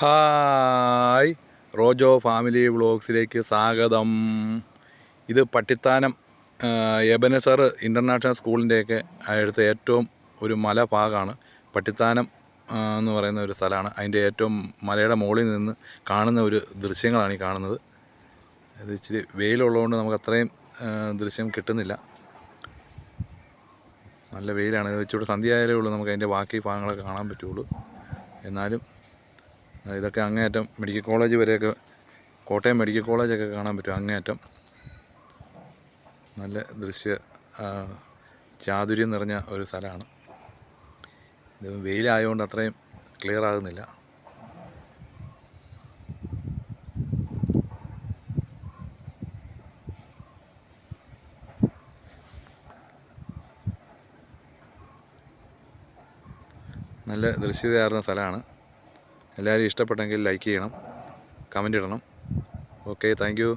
Hi, Rojo family വ്ളോഗ്സിലേക്ക് സ്വാഗതം. ഇത് Pattithanam Ebenezer international സ്കൂളിൻ്റെയൊക്കെ അടുത്ത ഏറ്റവും ഒരു മലഭാഗമാണ് പട്ടിത്താനം എന്ന് പറയുന്ന ഒരു സ്ഥലമാണ്. അതിൻ്റെ ഏറ്റവും മലയുടെ മുകളിൽ നിന്ന് കാണുന്ന ഒരു ദൃശ്യങ്ങളാണ് ഈ കാണുന്നത്. ഇത് ഇച്ചിരി വെയിലുള്ളതുകൊണ്ട് നമുക്ക് അത്രയും ദൃശ്യം കിട്ടുന്നില്ല. നല്ല വെയിലാണ്. ഇത് ഇച്ചിരി സന്ധ്യയായാലേ ഉള്ളൂ നമുക്ക് അതിൻ്റെ ബാക്കി ഭാഗങ്ങളൊക്കെ കാണാൻ പറ്റുള്ളൂ. എന്നാലും ഇതൊക്കെ അങ്ങേയറ്റം മെഡിക്കൽ കോളേജ് വരെയൊക്കെ, കോട്ടയം മെഡിക്കൽ കോളേജൊക്കെ കാണാൻ പറ്റും. അങ്ങേയറ്റം നല്ല ചാതുര്യം നിറഞ്ഞ ഒരു സ്ഥലമാണ്. ഇത് വെയിലായതുകൊണ്ട് അത്രയും ക്ലിയർ ആകുന്നില്ല. നല്ല ദൃശ്യതയാർന്ന സ്ഥലമാണ്. എല്ലാവരും ഇഷ്ടപ്പെട്ടെങ്കിൽ ലൈക്ക് ചെയ്യണം, കമൻ്റ് ഇടണം. Okay, thank you.